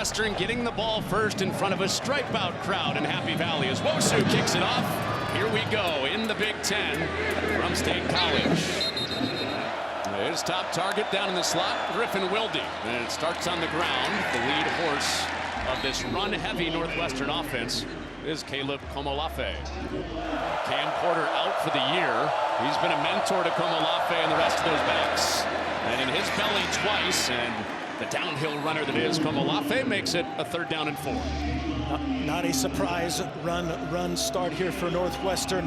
Northwestern getting the ball first in front of a stripe-out crowd in Happy Valley as Wosu kicks it off. Here we go in the Big Ten from State College. His top target down in the slot, Griffin Wilde. And it starts on the ground. The lead horse of this run-heavy Northwestern offense is Caleb Komolafe. Cam Porter out for the year. He's been a mentor to Komolafe and the rest of those backs. And in his belly twice, and the downhill runner that is Komolafe makes it a 3rd down and 4. Not a surprise run start here for Northwestern.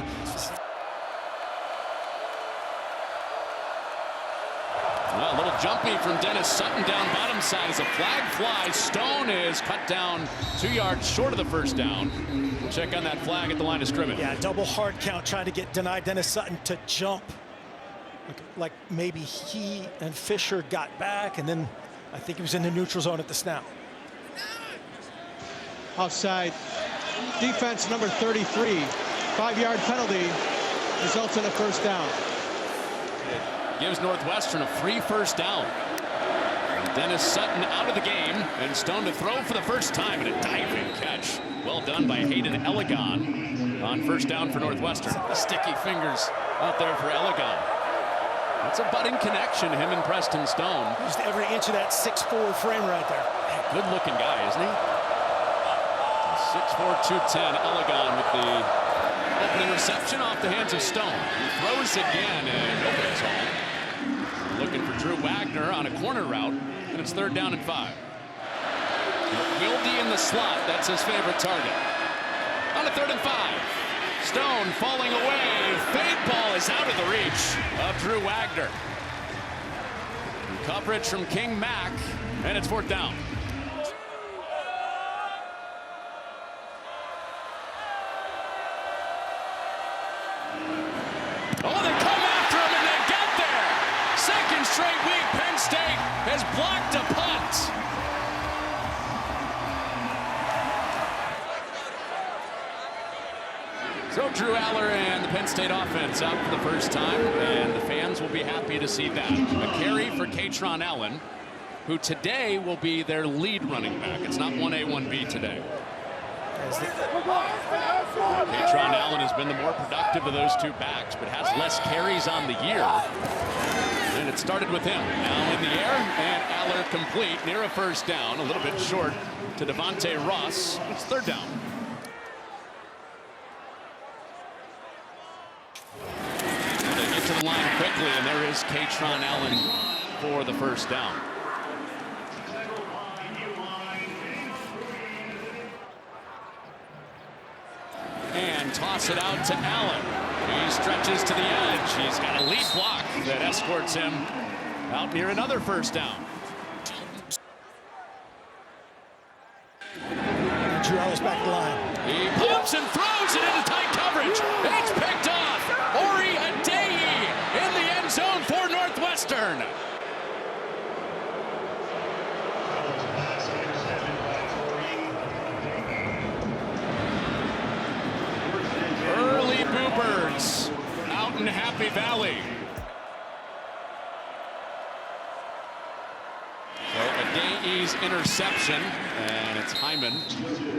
Well, a little jumpy from Dennis Sutton down bottom side as a flag flies. Stone is cut down 2 yards short of the 1st down. We'll check on that flag at the line of scrimmage. Yeah, double hard count trying to deny Dennis Sutton to jump. Like maybe he and Fisher got back, and then I think he was in the neutral zone at the snap. Offside. Defense number 33. 5-yard penalty results in a 1st down. It gives Northwestern a free 1st down. Dennis Sutton out of the game, and Stone to throw for the first time, and a diving catch. Well done by Hayden Elegon on 1st down for Northwestern. The sticky fingers out there for Elegon. That's a budding connection, him and Preston Stone. Used every inch of that 6'4" frame right there. Good looking guy, isn't he? 6'4", 210, Elegon with the opening reception off the hands of Stone. He throws again and opens home. Looking for Drew Wagner on a corner route, and it's 3rd down and 5. Wilde in the slot, that's his favorite target. On a 3rd and 5. Stone falling away. Fade ball is out of the reach of Drew Wagner. Coverage from King Mack, and it's 4th down. Oh, they come after him and they get there. 2nd straight week, Penn State has blocked a punt. So Drew Aller and the Penn State offense out for the first time, and the fans will be happy to see that. A carry for Katron Allen, who today will be their lead running back. It's not 1A, 1B today. Katron Allen has been the more productive of those 2 backs, but has less carries on the year. And it started with him. Now in the air, and Aller complete near a 1st down, a little bit short to Devontae Ross. It's 3rd down. To the line quickly, and there is Katron Allen for the 1st down. And toss it out to Allen. He stretches to the edge. He's got a lead block that escorts him out near another 1st down. Drew Ellis back the line. He pumps and throws it into tight coverage. It's picked off. Ori Adeyi in the end zone for Northwestern. Early Bluebirds out in Happy Valley. So Adeyi's interception, and it's Hyman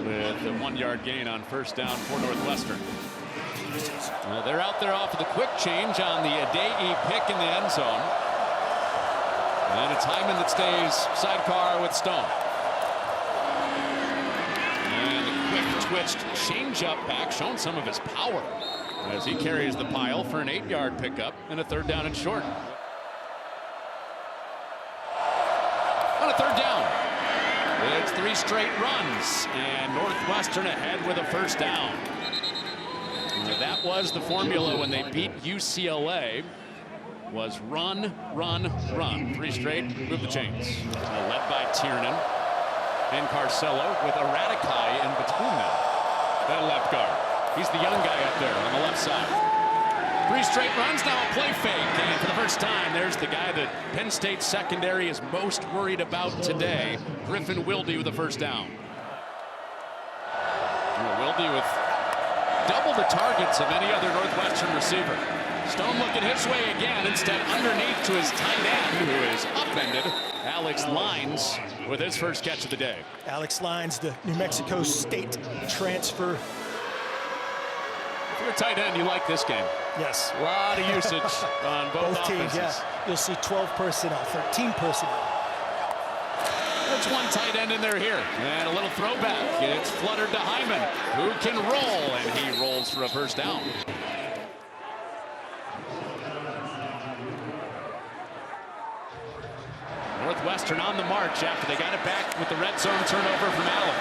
with the 1-yard gain on 1st down for Northwestern. Well, they're out there off of the quick change on the Adeyi pick in the end zone. And it's Hyman that stays sidecar with Stone. And a quick twitched changeup back, showing some of his power as he carries the pile for an 8-yard pickup and a 3rd down and short. On a 3rd down, it's 3 straight runs, and Northwestern ahead with a 1st down. That was the formula when they beat UCLA, was run, run, run. 3 straight, move the chains. Led by Tiernan and Carcello with Erratikai in between them. That left guard. He's the young guy up there on the left side. 3 straight runs, now a play fake. And for the first time, there's the guy that Penn State secondary is most worried about today, Griffin Wilde with the 1st down. Wilde with double the targets of any other Northwestern receiver. Stone looking his way again, instead underneath to his tight end, who is upended. Alex Lines with his first catch of the day. Alex Lyons, the New Mexico State transfer. If you're a tight end, you like this game. Yes. A lot of usage on both teams, offenses. yeah. You'll see 12 personnel, 13 personnel. There's one tight end in there here. And a little throwback. It's fluttered to Hyman, who can roll, and he rolls for a first down. Northwestern on the march after they got it back with the red zone turnover from Allen.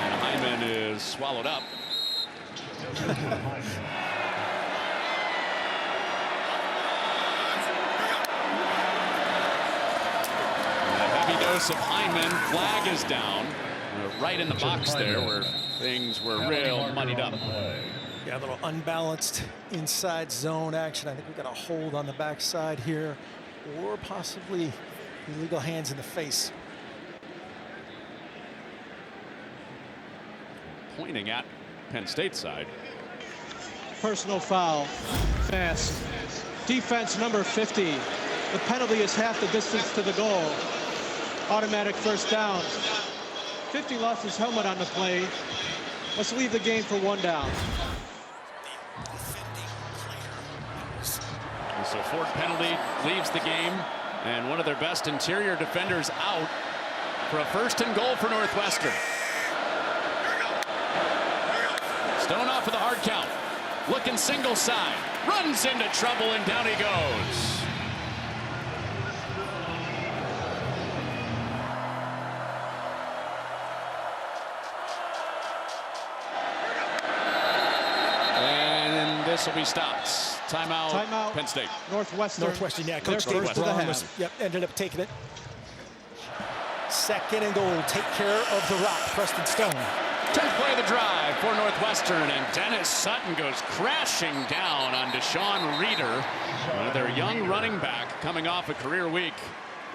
And Hyman is swallowed up. Dose of Hyman. Flag is down. Right in the box there where things were real muddied up. Yeah, a little unbalanced inside zone action. I think we got a hold on the backside here, or possibly illegal hands in the face. Pointing at Penn State side. Personal foul. Fast. Defense number 50. The penalty is half the distance to the goal. Automatic first down. 50 lost his helmet on the play. Let's leave the game for 1 down. So fourth penalty leaves the game, and one of their best interior defenders out for a first and goal for Northwestern. Stone off with a hard count. Looking single side. Runs into trouble, and down he goes. This will be stopped. Timeout. Penn State. Northwestern. Yeah. Coach Dave Braun ended up taking it. Second and goal. Take care of the rock. Preston Stone. Turn play the drive for Northwestern, and Dennis Sutton goes crashing down on Deshaun Reeder. Their young running back coming off a career week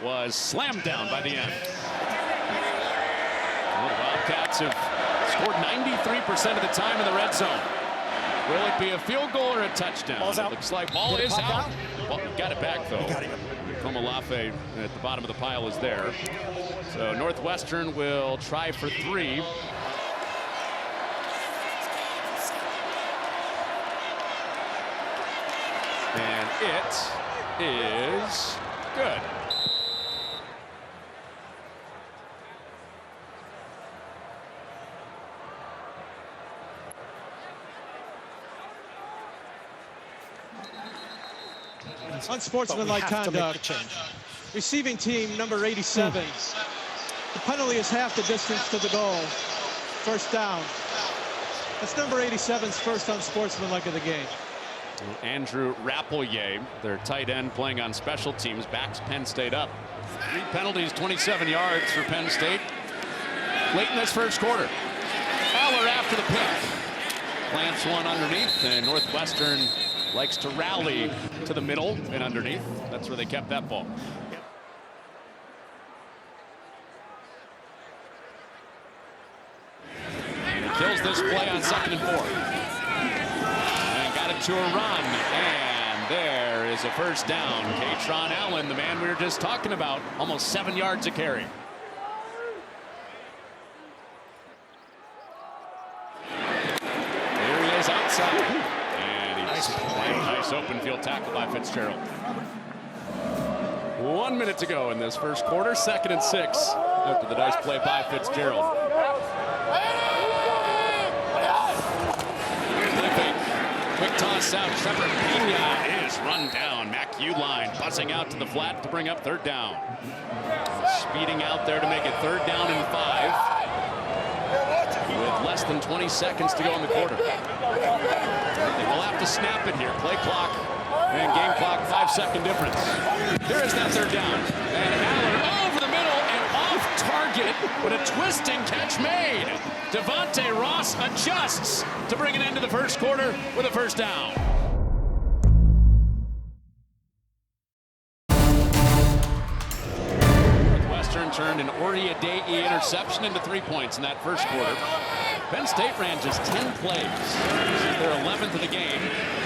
was slammed down by the end. The Wildcats have scored 93% of the time in the red zone. Will it be a field goal or a touchdown? Ball's out. It looks like ball is out. Well, got it back, though. Got it. Komolafe at the bottom of the pile is there. So Northwestern will try for 3. And it is good. Unsportsmanlike conduct. Receiving team number 87. The penalty is half the distance to the goal. First down. That's number 87's first unsportsmanlike of the game. Andrew Rappelier, their tight end playing on special teams, backs Penn State up. 3 penalties, 27 yards for Penn State late in this first quarter. Aller after the pick. Plants one underneath, and Northwestern likes to rally to the middle and underneath. That's where they kept that ball. And he kills this play on 2nd and 4. And got it to a run. And there is a first down. Katron Allen, the man we were just talking about, almost 7 yards a carry. Here he is outside. Nice open field tackle by Fitzgerald. 1 minute to go in this first quarter. 2nd and 6 after the nice play by Fitzgerald. Quick toss out. Trevor Pena is run down. Mac Uline buzzing out to the flat to bring up 3rd down. Speeding out there to make it 3rd down and 5. With less than 20 seconds to go in the quarter. They will have to snap it here. Play clock and game clock, 5-second difference. Here is that 3rd down. And Aller over the middle and off target, but a twisting catch made. Devontae Ross adjusts to bring an end to the first quarter with a first down. Northwestern turned an Oriadei interception into 3 points in that first quarter. Penn State ran just 10 plays. This is their 11th of the game.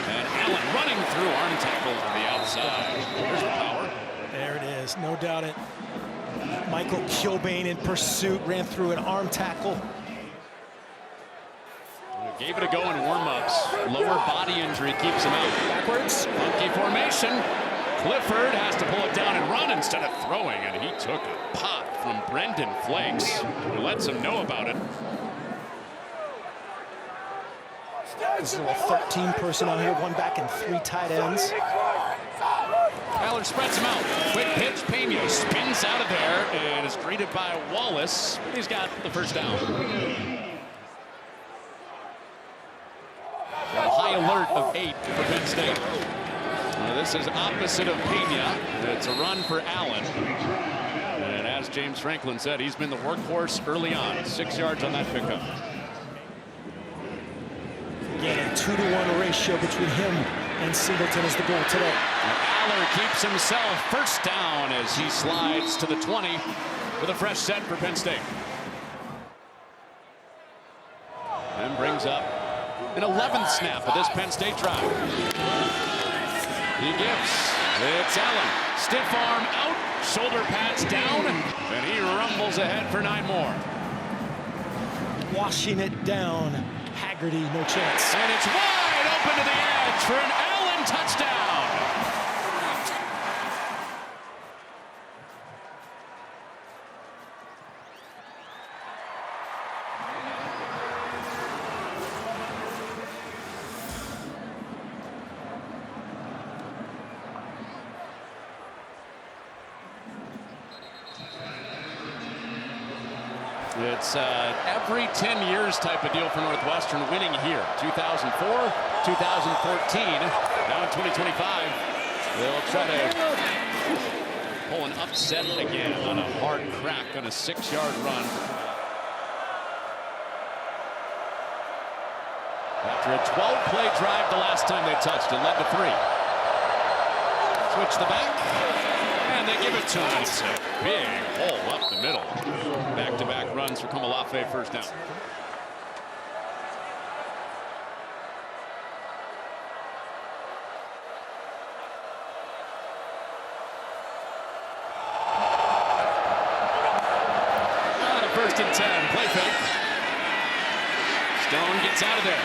And Allen running through arm tackle to the outside. There's the power. There it is. No doubt it. Michael Kilbane in pursuit, ran through an arm tackle. Gave it a go in warm-ups. Lower body injury keeps him out. Backwards, funky formation. Clifford has to pull it down and run instead of throwing, and he took a pop from Brendan Flakes, who lets him know about it. This is a 13 personnel here, one back and 3 tight ends. Allard spreads him out. Quick pitch, Pena spins out of there and is greeted by Wallace. He's got the first down. A high alert of 8 for Penn State. This is opposite of Pena. It's a run for Allen. And as James Franklin said, he's been the workhorse early on. 6 yards on that pickup. Again, a 2-to-1 ratio between him and Singleton is the goal today. Allard keeps himself first down as he slides to the 20 with a fresh set for Penn State. And brings up an 11th snap of this Penn State drive. He gives. It's Allen. Stiff arm out. Shoulder pads down. And he rumbles ahead for 9 more. Washing it down. Haggerty, no chance. And it's wide open to the edge for an Allen touchdown. It's every 10 years type of deal for Northwestern, winning here. 2004, 2014, now in 2025. They'll try to pull an upset again on a hard crack on a 6-yard run. After a 12-play drive the last time they touched, it led to 3. Switch the back. And they give it to him. It's a big hole up the middle. Back-to-back runs for Komolafe, first down. On a 1st and 10, play fake. Stone gets out of there.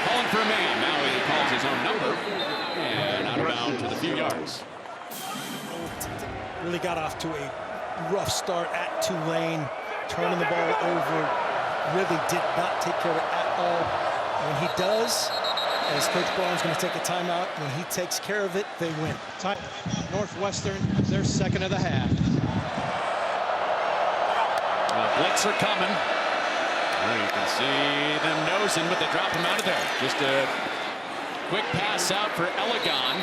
Calling for a man. Now he calls his own number. And out of bounds with a few yards. Really got off to a rough start at Tulane, turning the ball over. Really did not take care of it at all. When he does, as Coach Brown's going to take a timeout, when he takes care of it, they win. Northwestern, their second of the half. Blitzer coming. Well, you can see them nosing, but they drop him out of there. Just a quick pass out for Elegon.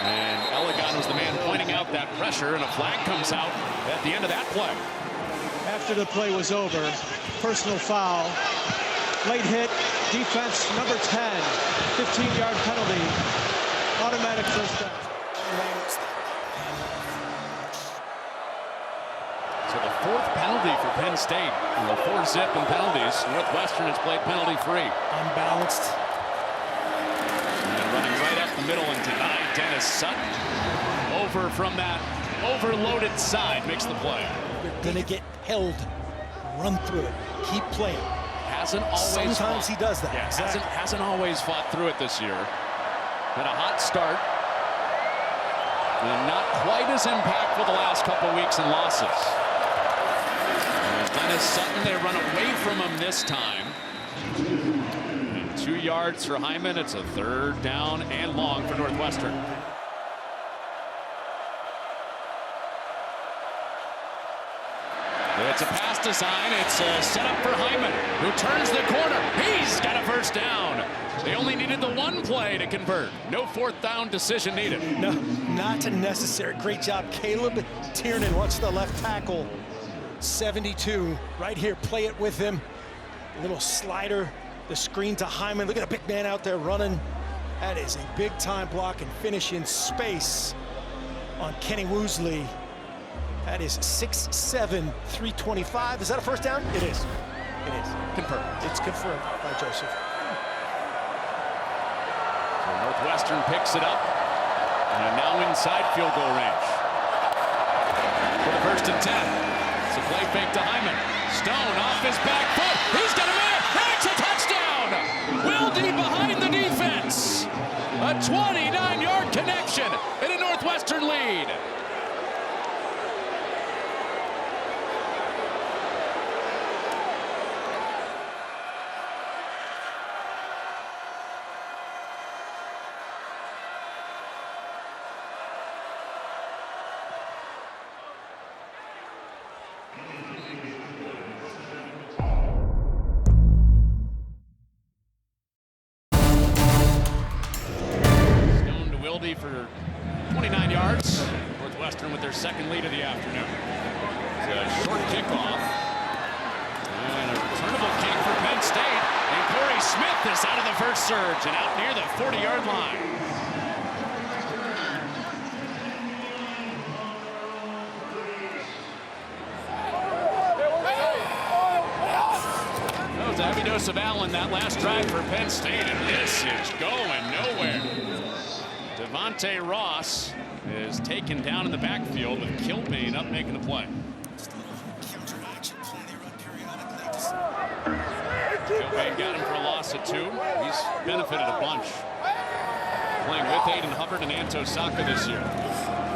And Elegon was the man pointing out that pressure, and a flag comes out at the end of that play. After the play was over, personal foul, late hit, defense number 10, 15-yard penalty, automatic first down. So the 4th penalty for Penn State. And the 4-zip in penalties. Northwestern has played penalty-free. Unbalanced. Running right up the middle and denied Dennis Sutton. Over from that overloaded side makes the play. You're going to get held. Run through it. Keep playing. Hasn't always Sometimes he does that. Yeah, exactly. hasn't always fought through it this year. Had a hot start. And not quite as impactful the last couple weeks in losses. And Dennis Sutton, they run away from him this time. 2 yards for Hyman. It's a 3rd down and long for Northwestern. It's a pass design. It's a setup for Hyman, who turns the corner. He's got a first down. They only needed the 1 play to convert. No 4th down decision needed. No, not necessary. Great job, Caleb Tiernan. Watch the left tackle. 72 right here. Play it with him. A little slider. The screen to Hyman. Look at the big man out there running. That is a big time block and finish in space on Kenny Woosley. That is 6'7", 325. Is that a first down? It is. It is. Confirmed. It's confirmed by Joseph. So Northwestern picks it up and are now inside field goal range. For the first 1st and 10. It's a play fake to Hyman. Stone off his back foot. He's got a man. It's a touchdown. Wilde behind the defense. A 29-yard connection and a Northwestern lead. For 29 yards. Northwestern with their second lead of the afternoon. It's a short kickoff. And a returnable kick for Penn State. And Corey Smith is out of the first surge and out near the 40-yard line. That was a heavy dose of Allen that last drive for Penn State, and this is going nowhere. Devontae Ross is taken down in the backfield with Kilbane up making the play. Kilbane got him for a loss of 2. He's benefited a bunch. Playing with Aiden Hubbard and Anto Saka this year.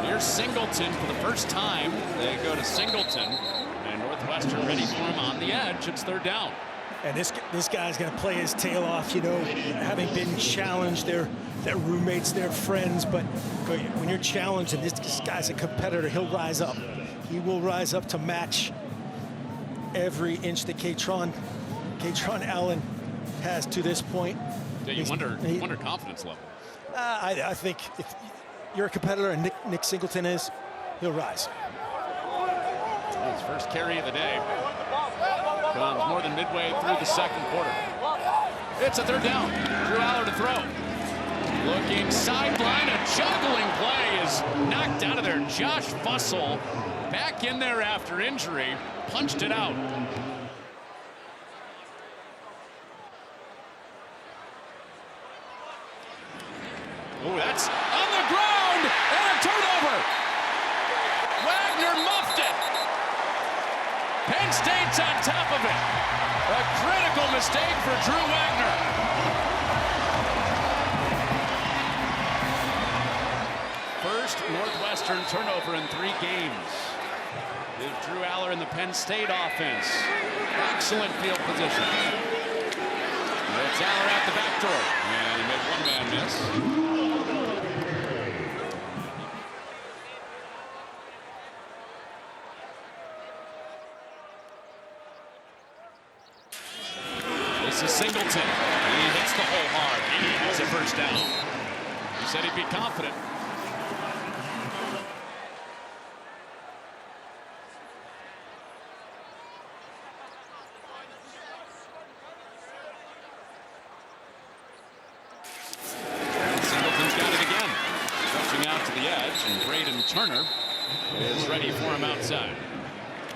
Here's Singleton for the first time. They go to Singleton, and Northwestern ready for him on the edge. It's 3rd down. And this guy's going to play his tail off, you know, having been challenged. They're roommates, they're friends, but when you're challenged and this guy's a competitor, he'll rise up. He will rise up to match every inch that Katron Allen has to this point. Yeah, you wonder confidence level. I think if you're a competitor, and Nick Singleton is, he'll rise. Well, his first carry of the day comes more than midway through the second quarter. It's a 3rd down. Drew Aller to throw. Looking sideline, a juggling play is knocked out of there. Josh Fussell back in there after injury, punched it out. Oh, that's on the ground, and a turnover. Wagner muffed it. Penn State's on top of it. A critical mistake for Drew Wagner. First Northwestern turnover in 3 games. Gives Drew Aller in the Penn State offense excellent field position. It's Aller out the back door, and he made one man miss. This is Singleton. He hits the hole hard. He has a 1st down. He said he'd be confident. Singleton's got it again. Stretching out to the edge, and Braden Turner is ready for him outside.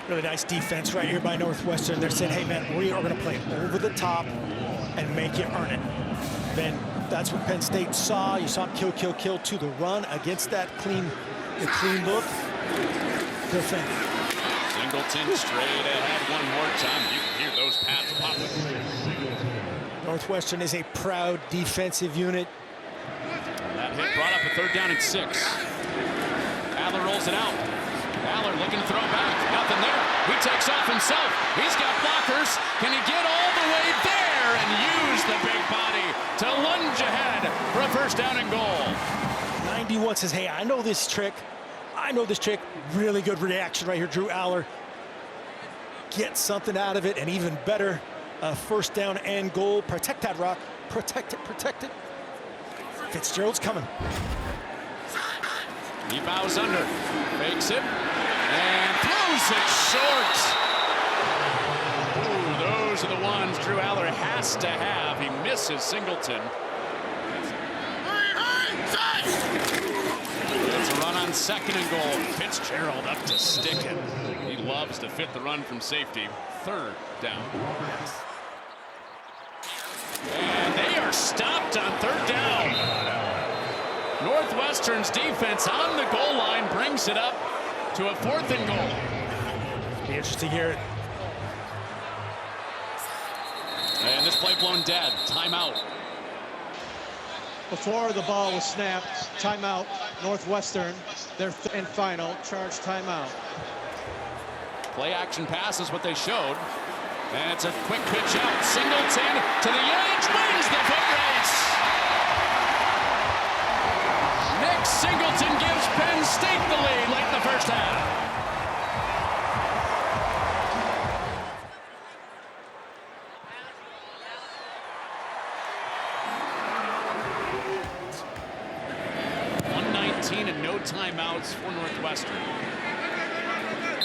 Really nice defense right here by Northwestern. They're saying, hey, man, we are going to play over the top and make you earn it. Then that's what Penn State saw. You saw kill to the run against that clean look. Good thing. Singleton straight ahead one more time. You can hear those pads popping. Northwestern is a proud defensive unit. And that hit brought up a 3rd down and 6. Aller rolls it out. Aller looking to throw back. Nothing there. He takes off himself. He's got blockers. Can he get all the way there and use the big body to lunge ahead for a 1st down and goal? 91 says, hey, I know this trick. Really good reaction right here. Drew Aller gets something out of it, and even better, 1st down and goal. Protect that rock. Protect it. Fitzgerald's coming. He bows under, fakes it, and throws it short. Ooh, those are the ones Drew Aller has to have. He misses Singleton. It's a run on 2nd and goal. Fitzgerald up to stick it. He loves to fit the run from safety. 3rd down. And they are stopped on 3rd down. Northwestern's defense on the goal line brings it up to a 4th and goal. Be interesting here. And this play blown dead. Timeout. Before the ball was snapped, timeout, Northwestern, their and final, charge timeout. Play action pass is what they showed. And it's a quick pitch out. Singleton to the edge, wins the foot race. Nick Singleton gives Penn State the lead late in the first half. And no timeouts for Northwestern.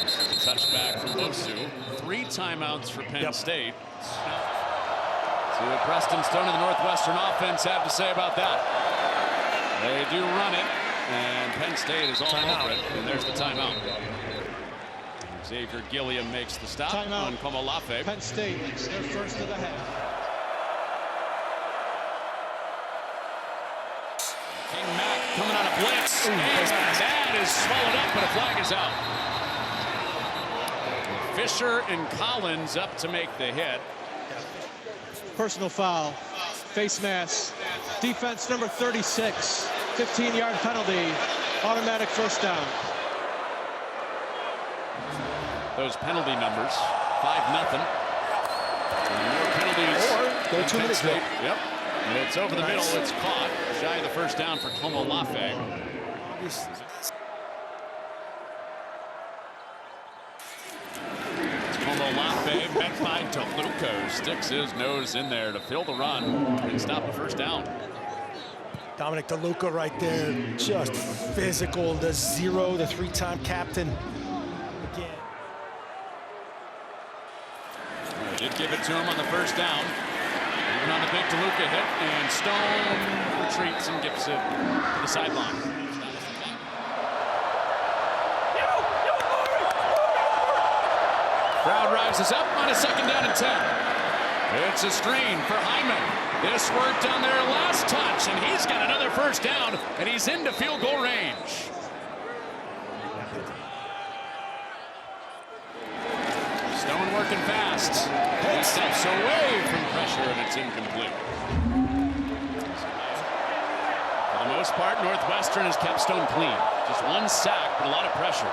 This is a touchback from Bosu. 3 timeouts for Penn State. See what Preston Stone and the Northwestern offense have to say about that. They do run it, and Penn State is all over it, and there's the timeout. Xavier Gilliam makes the stop on Komolafe. Penn State, their first of the half. Coming on a blitz, and that is swallowed up, but a flag is out. Fisher and Collins up to make the hit. Personal foul, face mask, defense number 36, 15-yard penalty, automatic first down. Those penalty numbers, 5-0. More penalties. Or go 2 minutes. Yep. And it's over the middle. It's caught. Shy of the first down for Komolafe. It's Komolafe met by DeLuca. Sticks his nose in there to fill the run and stop the first down. Dominic DeLuca right there, just physical. The 0, the 3-time captain. Again. They did give it to him on the first down. Even on the big DeLuca hit, and Stone retreats and gives it to the sideline. Crowd rises up on a 2nd down and 10. It's a screen for Hyman. This worked on their last touch, and he's got another first down, and he's into field goal range. Stone working fast. He steps away from pressure, and it's incomplete. For the most part, Northwestern has kept Stone clean. Just 1 sack, but a lot of pressure.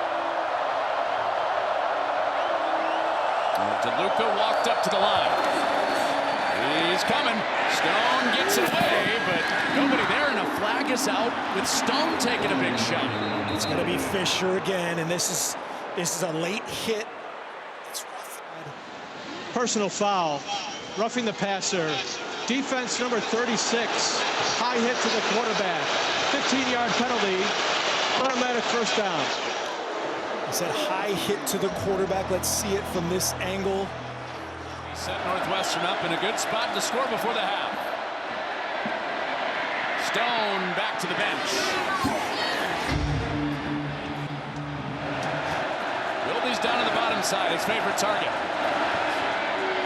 DeLuca walked up to the line. He's coming. Stone gets away, but nobody there, and a flag is out with Stone taking a big shot. It's going to be Fisher again, and this is a late hit. Personal foul, roughing the passer. Defense number 36, high hit to the quarterback. 15-yard penalty, automatic first down. He said high hit to the quarterback. Let's see it from this angle. He set Northwestern up in a good spot to score before the half. Stone back to the bench. Wilby's down on the bottom side, his favorite target.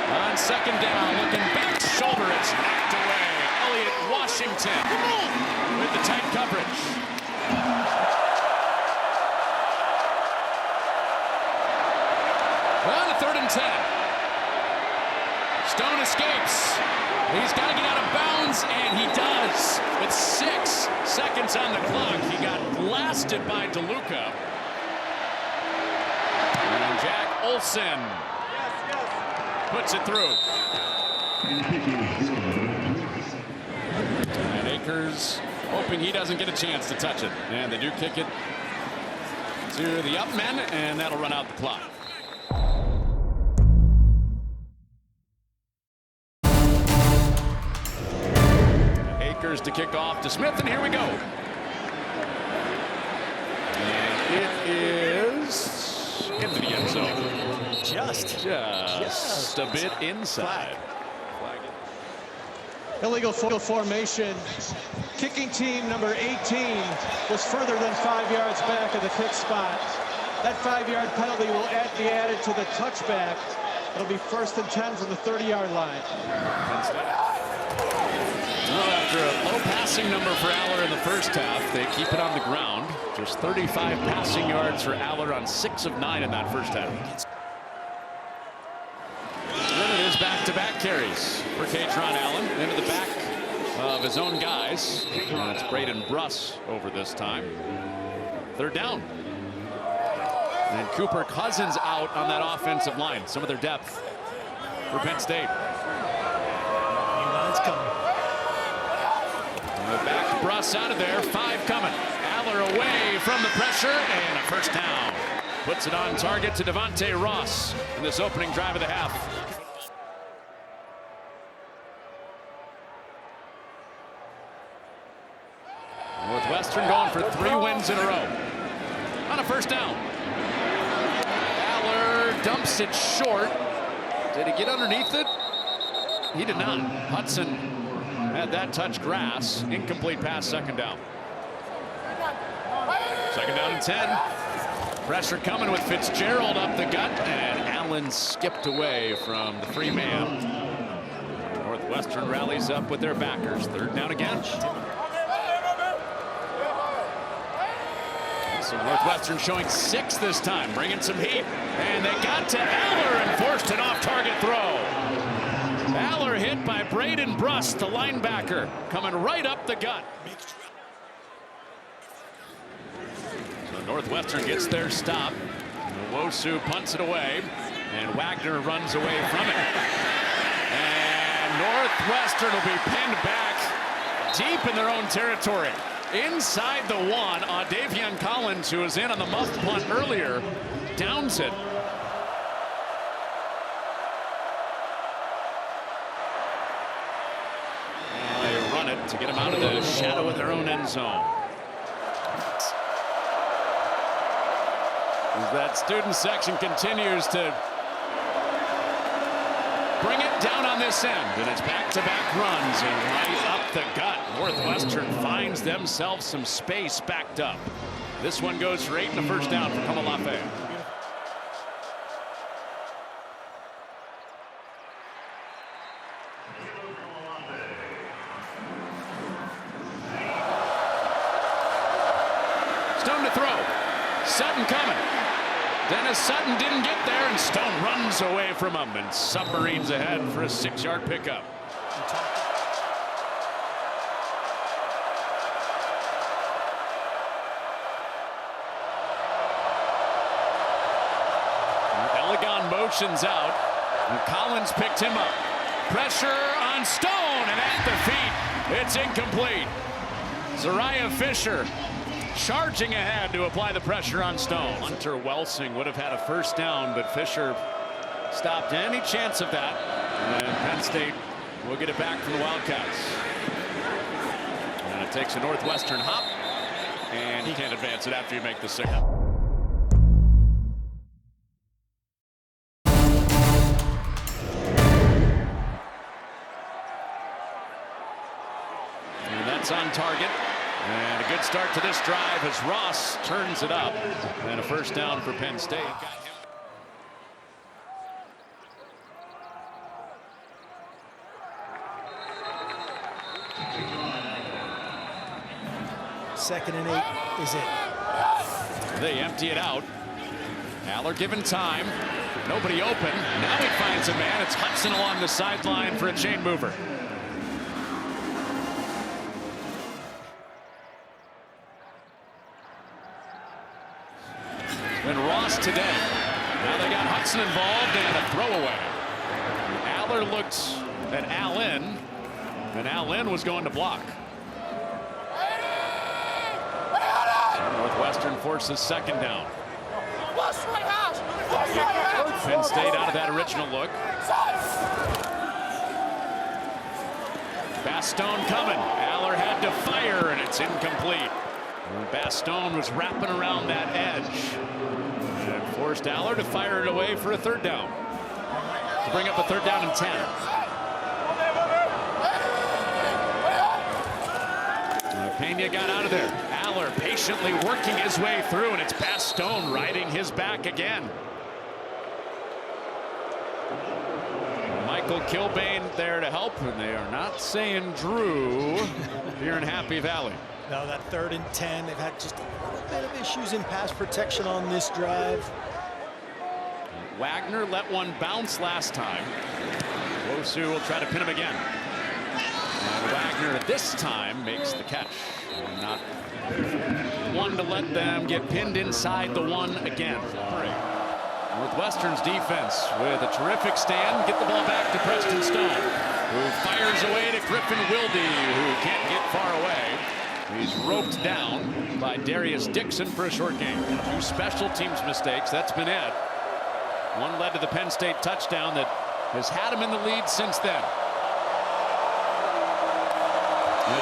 On 2nd down, looking back shoulder, it's knocked away. Elliott Washington with the tight coverage. On a 3rd and 10. Stone escapes. He's got to get out of bounds, and he does. With 6 seconds on the clock, he got blasted by DeLuca. And Jack Olson puts it through. And Akers hoping he doesn't get a chance to touch it. And they do kick it to the up men, and that'll run out the clock. Akers to kick off to Smith, and here we go. And it is into the end zone. Just a bit inside. Illegal formation. Kicking team number 18 was further than 5 yards back of the kick spot. That 5-yard penalty will be added to the touchback. It'll be 1st and 10 from the 30-yard line. Well, after a low passing number for Aller in the first half, they keep it on the ground. Just 35 passing yards for Aller on 6 of 9 in that first half. Allen's back-to-back carries for Katron Allen into the back of his own guys. And it's Braden Bruss over this time. Third down. And Cooper Cousins out on that offensive line. Some of their depth for Penn State. Lions coming. Back Bruss out of there. 5 coming. Aller away from the pressure and a first down. Puts it on target to Devontae Ross in this opening drive of the half. Northwestern going for 3 wins in a row. On a first down. Aller dumps it short. Did he get underneath it? He did not. Hudson had that touch grass. Incomplete pass, second down. Second down and 10. Pressure coming with Fitzgerald up the gut, and Allen skipped away from the free man. Northwestern rallies up with their backers. Third down again. So Northwestern showing 6 this time, bringing some heat, and they got to Aller and forced an off-target throw. Aller hit by Braden Bruss, the linebacker, coming right up the gut. So Northwestern gets their stop. Wosu punts it away, and Wagner runs away from it. And Northwestern will be pinned back deep in their own territory. Inside the 1, Davion Collins, who was in on the muff punt earlier, downs it. And they run it to get him out of the shadow of their own end zone. As that student section continues to bring it down on this end, and it's back-to-back runs and right up the gut. Northwestern finds themselves some space backed up. This one goes for 8 and a first down for Komolafe. Stone to throw. Sutton coming. Dennis Sutton didn't get there, and Stone runs away from him, and Submarines ahead for a 6-yard pickup. Elegant motions out, and Collins picked him up. Pressure on Stone, and at the feet, it's incomplete. Zariah Fisher charging ahead to apply the pressure on Stone. Hunter Welsing would have had a first down, but Fisher stopped any chance of that. And Penn State will get it back from the Wildcats. And it takes a Northwestern hop, and you can't advance it after you make the signal. And that's on target. And a good start to this drive as Ross turns it up. And a first down for Penn State. Second and 8 is it. They empty it out. Aller given time. Nobody open. Now he finds a man. It's Hudson along the sideline for a chain mover. And Ross today. Now they got Hudson involved and a throwaway. Aller looked at Allen, and Allen was going to block. So Northwestern forces second down. Penn State out of that original look. Bastone coming. Aller had to fire, and it's incomplete. Bastone was wrapping around that edge and forced Aller to fire it away for a third down. To bring up a third down and 10. Pena got out of there. Aller patiently working his way through, and it's Bastone riding his back again. Michael Kilbane there to help, and they are not saying Drew here in Happy Valley. No, that 3rd and 10, they've had just a little bit of issues in pass protection on this drive. Wagner let one bounce last time. Sioux will try to pin him again. And Wagner this time makes the catch. Not one to let them get pinned inside the one again. Northwestern's defense with a terrific stand. Get the ball back to Preston Stone, who fires away to Griffin Wilde, who can't get far away. He's roped down by Darius Dixon for a short game. 2 special teams mistakes. That's been it. One led to the Penn State touchdown that has had him in the lead since then.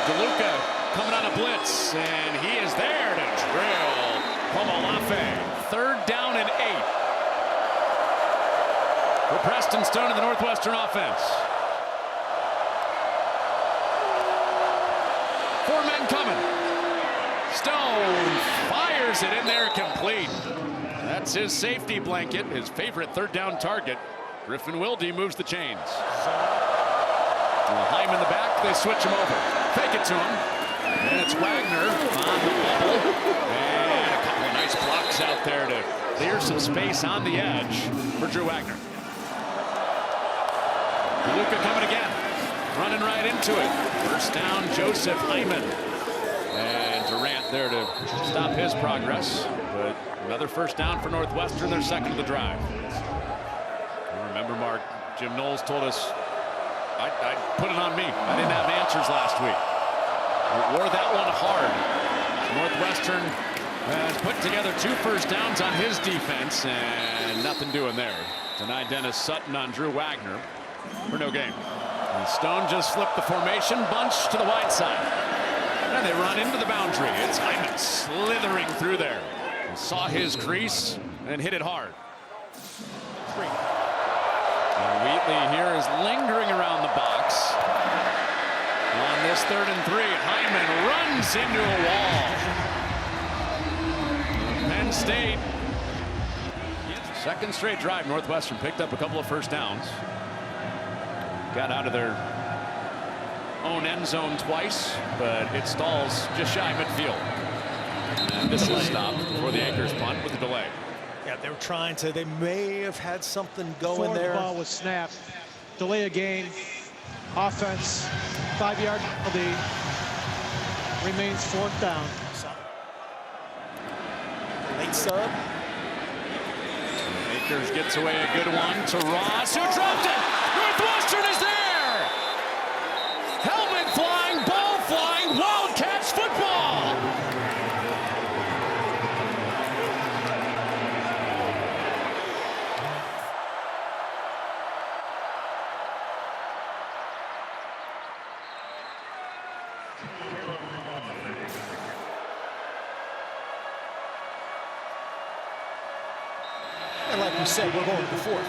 DeLuca coming on a blitz, and he is there to drill Komolafe. 3rd down and 8 for Preston Stone and the Northwestern offense. 4 men coming. Stone fires it in there, complete. That's his safety blanket, his favorite 3rd down target. Griffin Wilde moves the chains. Hyman in the back, they switch him over. Fake it to him. And it's Wagner on the bubble. And a couple of nice blocks out there to clear some space on the edge for Drew Wagner. Luca coming again. Running right into it. 1st down, Joseph Hyman. And Durant there to stop his progress. But another 1st down for Northwestern, their 2nd of the drive. Remember, Mark, Jim Knowles told us, I put it on me. I didn't have answers last week. We wore that one hard. Northwestern has put together 2 1st downs on his defense, and nothing doing there. Denied Dennis Sutton on Drew Wagner for no gain. And Stone just flipped the formation, bunch to the wide side. And they run into the boundary. It's Hyman slithering through there. He saw his crease and hit it hard. Wheatley here is lingering around the box. On this 3rd and 3, Hyman runs into a wall. Penn State. 2nd straight drive, Northwestern picked up a couple of 1st downs. Got out of their own end zone twice, but it stalls just shy of midfield. And this is stopped before the Akers punt with a delay. Yeah, they were trying to, they may have had something going Before there. the ball was snapped. Delay a game. Offense. 5-yard penalty. Remains 4th down. Late sub. Akers gets away a good one to Ross, who dropped it. Northwestern is there. Helmet flying, ball flying, Wildcats football. And like we said, we're going to the 4th.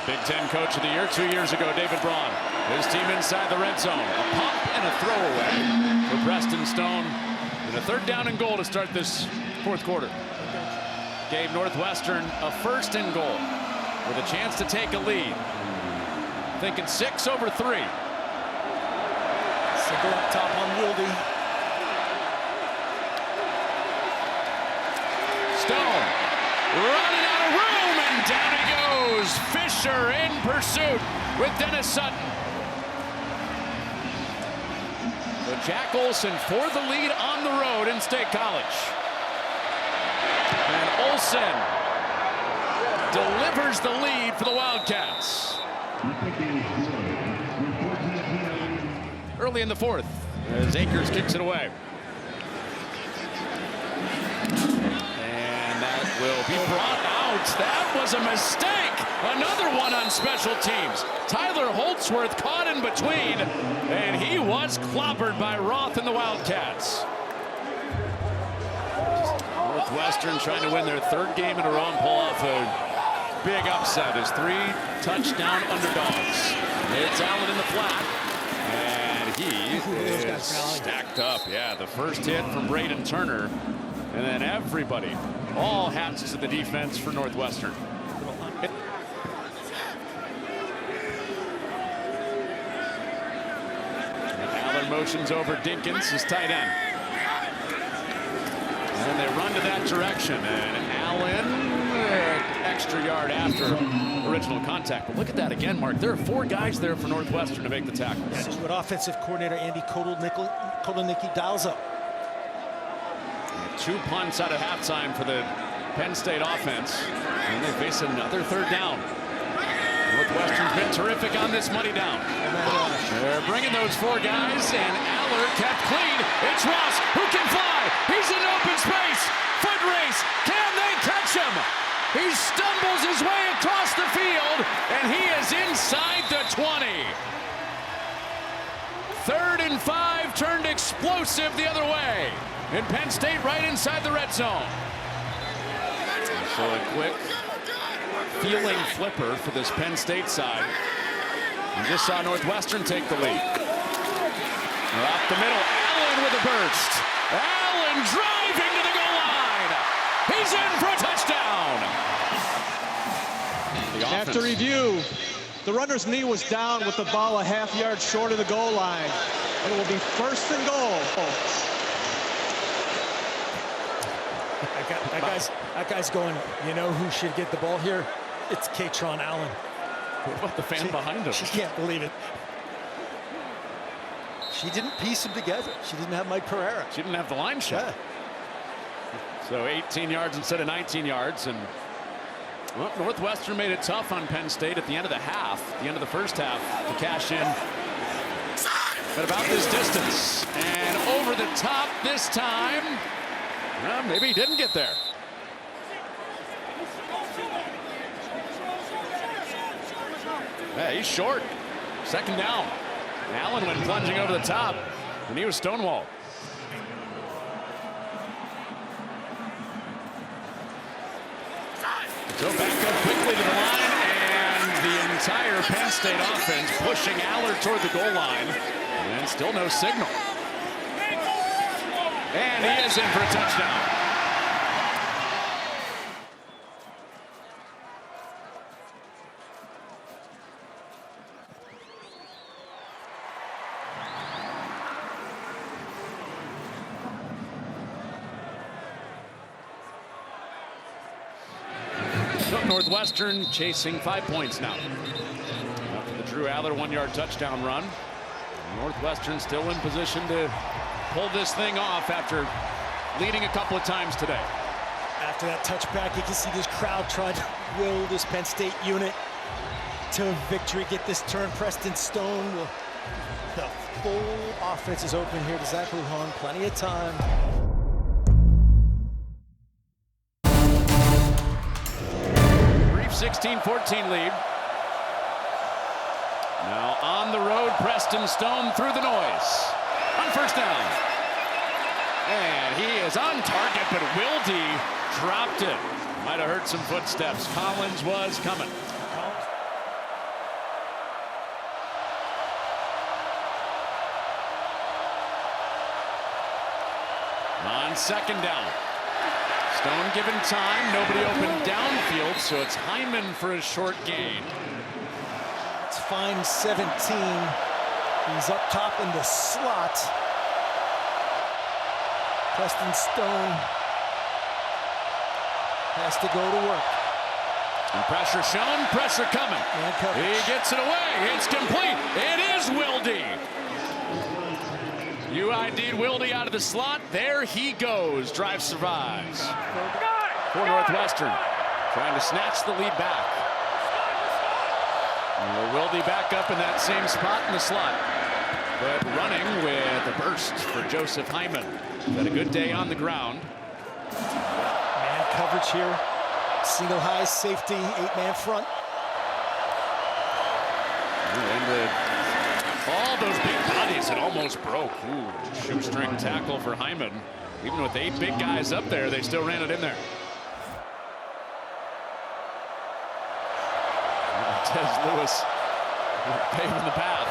Big Ten Coach of the Year 2 years ago, David Braun. His team inside the red zone. A pop and a throwaway for Preston Stone. And a 3rd down and goal to start this 4th quarter. Gave Northwestern a 1st and goal with a chance to take a lead. Thinking 6 over 3. Single up top on Wilde. Stone running out of room, and down he goes. Fisher in pursuit with Dennis Sutton. The Jack Olson for the lead on the road in State College. And Olson delivers the lead for the Wildcats. Early in the 4th, as Akers kicks it away. And that will be brought out. That was a mistake. Another one on special teams. Tyler Holtzworth caught in between, and he was clobbered by Roth and the Wildcats. Northwestern trying to win their 3rd game in a row and pull off a big upset as 3 touchdown underdogs. It's Allen in the flat, and he is stacked up. Yeah, the first hit from Braden Turner, and then everybody, all hats to the defense for Northwestern. Allen motions over Dinkins, his tight end. And they run to that direction, and Allen, extra yard after original contact. But look at that again, Mark. There are 4 guys there for Northwestern to make the tackles. That is what offensive coordinator Andy Kotelnicki dials up. 2 punts out of halftime for the Penn State offense, and they face another 3rd down. Northwestern's been terrific on this money down. They're bringing those 4 guys, and Aller kept clean. It's Ross who can fly. He's in open space. Foot race. Can they catch him? He stumbles his way across the field, and he is inside the 20. 3rd and 5 turned explosive the other way. And Penn State right inside the red zone. So a quick feeling flipper for this Penn State side. You just saw Northwestern take the lead. Up the middle, Allen with a burst. Allen driving to the goal line. He's in for a touchdown. After review, the runner's knee was down with the ball a half yard short of the goal line. It will be 1st and goal. That guy's going, you know who should get the ball here? It's Katron Allen. What about the fan behind him? She can't believe it. She didn't piece them together. She didn't have Mike Pereira. She didn't have the line shot. Yeah. So 18 yards instead of 19 yards. And well, Northwestern made it tough on Penn State at the end of the half, the end of the first half, to cash in at about this distance. And over the top this time. Well, maybe he didn't get there. Yeah, he's short. 2nd down. Allen went plunging over the top, and he was stonewalled. So back up quickly to the line, and the entire Penn State offense pushing Aller toward the goal line, and still no signal. And he is in for a touchdown. Northwestern chasing 5 points now. After the Drew Aller 1-yard touchdown run, Northwestern still in position to pull this thing off after leading a couple of times today. After that touchback, you can see this crowd trying to will this Penn State unit to victory, get this turn. Preston Stone, the full offense is open here to Zach Lujan, plenty of time. 16-14 lead. Now on the road, Preston Stone through the noise on 1st down. And he is on target, but Wilde dropped it. Might have heard some footsteps. Collins was coming. On 2nd down. Stone given time, nobody open downfield, so it's Hyman for a short gain. It's fine 17. He's up top in the slot. Preston Stone has to go to work. And pressure shown, pressure coming. He gets it away, it's complete. It is Wilde. UID'd Wilde out of the slot. There he goes. Drive survives. For Northwestern. Trying to snatch the lead back. Wilde back up in that same spot in the slot. But running with a burst for Joseph Hyman. Had a good day on the ground. Man coverage here. Single high safety, 8-man front. And all those big bodies, it almost broke. Ooh, shoestring tackle for Hyman. Even with 8 big guys up there, they still ran it in there. Tez Lewis paving the path.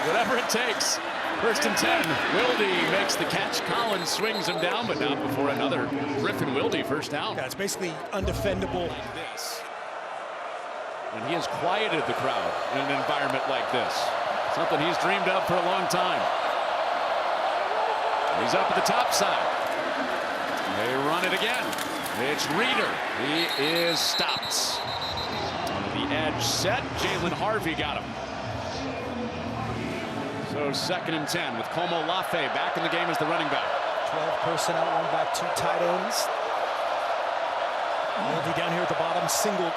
Whatever it takes. 1st and 10. Wilde makes the catch. Collins swings him down, but not before another Griffin Wilde 1st down. Yeah, it's basically undefendable. Like this. And he has quieted the crowd in an environment like this. Something he's dreamed of for a long time. He's up at the top side. They run it again. It's Reeder. He is stopped. The edge set. Jalen Harvey got him. So 2nd and 10 with Komolafe back in the game as the running back. 12 personnel, run back 2 tight ends. He'll be down here at the bottom, singled.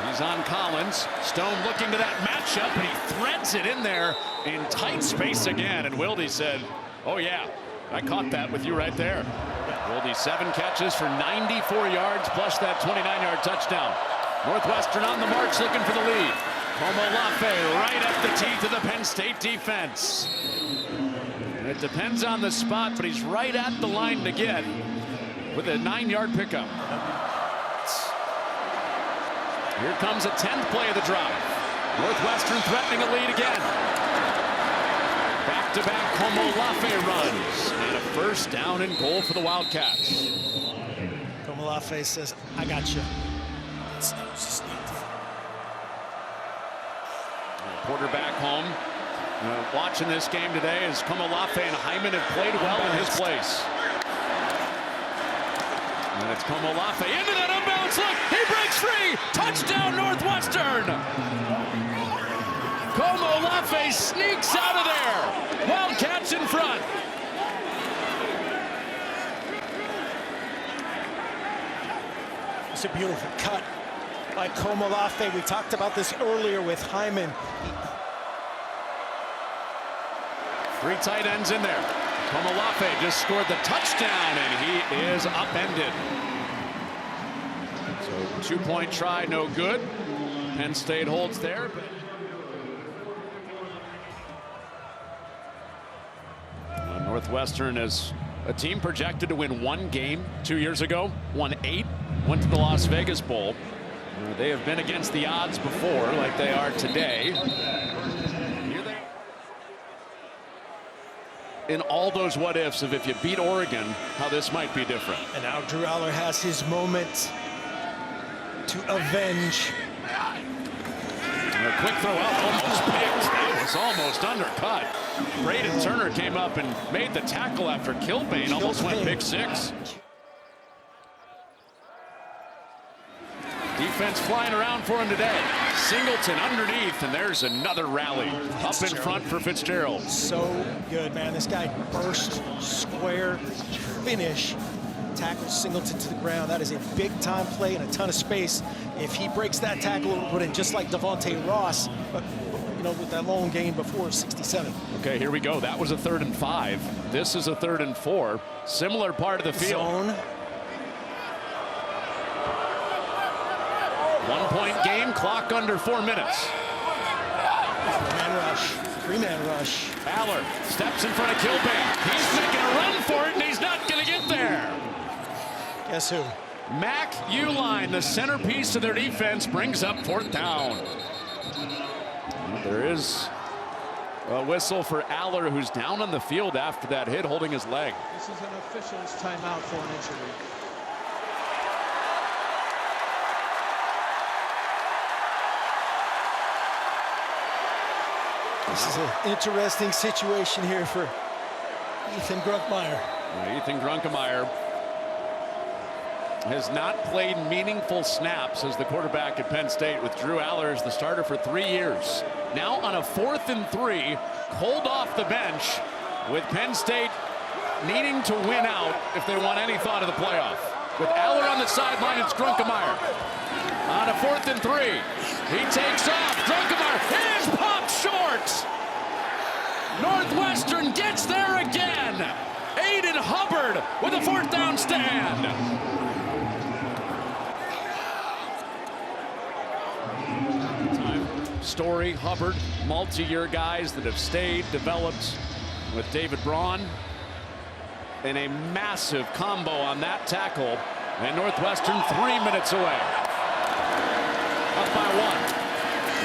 He's on Collins. Stone looking to that matchup, and he threads it in there in tight space again. And Wilde said, oh yeah, I caught that with you right there. Wilde 7 catches for 94 yards plus that 29-yard touchdown. Northwestern on the march looking for the lead. Komolafe right at the teeth of the Penn State defense. And it depends on the spot, but he's right at the line to get with a 9-yard pickup. Here comes a 10th play of the drive. Northwestern threatening a lead again. Back-to-back Komolafe runs. And a 1st down and goal for the Wildcats. Komolafe says, I got you. Porter back home. Watching this game today as Komolafe and Hyman have played well in his place. And it's Komolafe into that unbalanced look. He breaks free. Touchdown Northwestern. Komolafe sneaks out of there. Wildcats in front. It's a beautiful cut by Komolafe. We talked about this earlier with Hyman. 3 tight ends in there. Komolafe just scored the touchdown, and he is upended. So 2-point try, no good. Penn State holds there. Northwestern is a team projected to win 1 game 2 years ago, won 8, went to the Las Vegas Bowl. They have been against the odds before, like they are today. In all those what-ifs of if you beat Oregon, how this might be different. And now Drew Aller has his moment to avenge. And a quick throw out, almost picked. That was almost undercut. Braden Turner came up and made the tackle after Kilbane. Almost went pick 6. Defense flying around for him today. Singleton underneath, and there's another rally up in front for Fitzgerald. So good, man. This guy burst, square, finish, tackles Singleton to the ground. That is a big-time play in a ton of space. If he breaks that tackle, it would put in just like Devontae Ross, but you know, with that long gain before 67. Okay, here we go. That was a 3rd and 5. This is a 3rd and 4. Similar part of the field. Zone. 1-point game, clock under 4 minutes. 3-man rush. 3-man rush. Aller steps in front of Kilbane. He's making a run for it, and he's not going to get there. Guess who? Mac Uline, the centerpiece of their defense, brings up 4th down. There is a whistle for Aller, who's down on the field after that hit, holding his leg. This is an official's timeout for an injury. This is an interesting situation here for Ethan Grunkmeyer. Ethan Grunkemeyer has not played meaningful snaps as the quarterback at Penn State, with Drew Aller as the starter for 3 years. Now on a 4th and 3, cold off the bench, with Penn State needing to win out if they want any thought of the playoff. With Aller on the sideline, it's Grunkemeyer. On a 4th and 3, he takes off. Grunkemeyer is popped short. Northwestern gets there again. Aiden Hubbard with a 4th down stand. Story, Hubbard, multi-year guys that have stayed, developed with David Braun. And a massive combo on that tackle. And Northwestern 3 minutes away. Up by 1.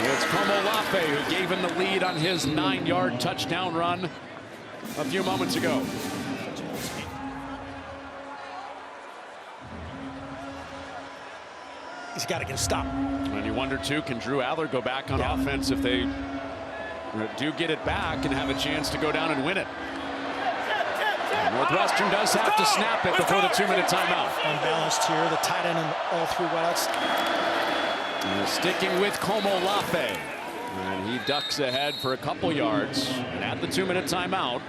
It's Komolafe who gave him the lead on his 9-yard touchdown run a few moments ago. He's got to get a stop. And you wonder, too, can Drew Aller go back on offense if they do get it back and have a chance to go down and win it? Northwestern does have to snap it before the 2-minute timeout. Unbalanced here, the tight end and all three wideouts. Sticking with Komolafe. And he ducks ahead for a couple yards. And at the 2-minute timeout.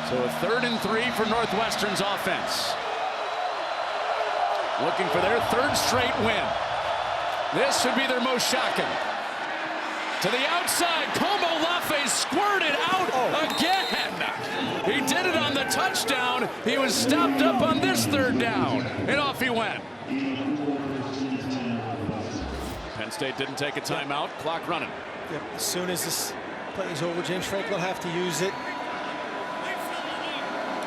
So a 3rd and 3 for Northwestern's offense. Looking for their 3rd straight win. This would be their most shocking. To the outside, Komolafe squirted out again. He did it on the touchdown. He was stopped up on this 3rd down, and off he went. Penn State didn't take a timeout. Clock running. Yep. As soon as this play is over, James Franklin will have to use it.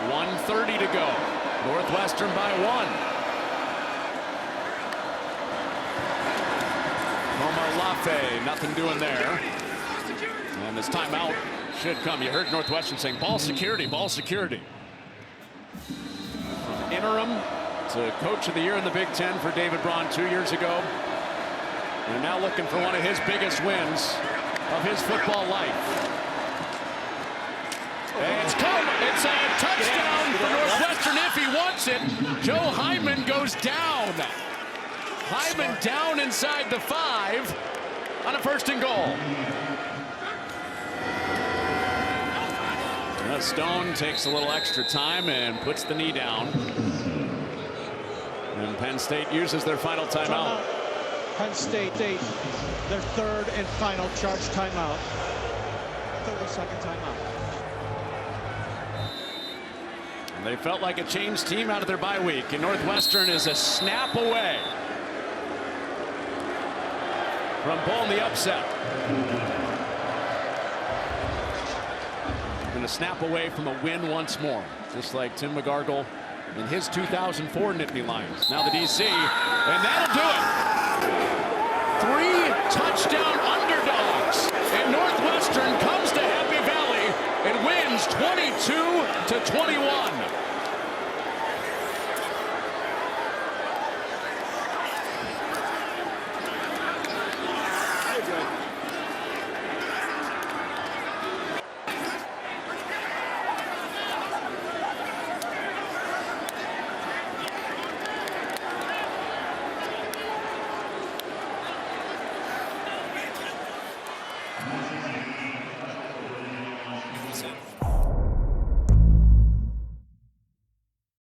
1:30 to go. Northwestern by 1. Komolafe, nothing doing there. And this timeout should come. You heard Northwestern saying ball security, ball security. From interim to coach of the year in the Big Ten for David Braun 2 years ago. And now looking for one of his biggest wins of his football life. And it's a touchdown for Northwestern if he wants it. Joe Hyman goes down. Hyman down inside the 5 on a 1st and goal. Stone takes a little extra time and puts the knee down. And Penn State uses their final timeout. Penn State, their 3rd and final charge timeout. 30-second timeout. And they felt like a changed team out of their bye week. And Northwestern is a snap away from pulling the upset. And a snap away from a win once more, just like Tim McGargle in his 2004 Nittany Lions. Now the DC, and that'll do it. 3 touchdown underdogs, and Northwestern comes to Happy Valley and wins 22-21.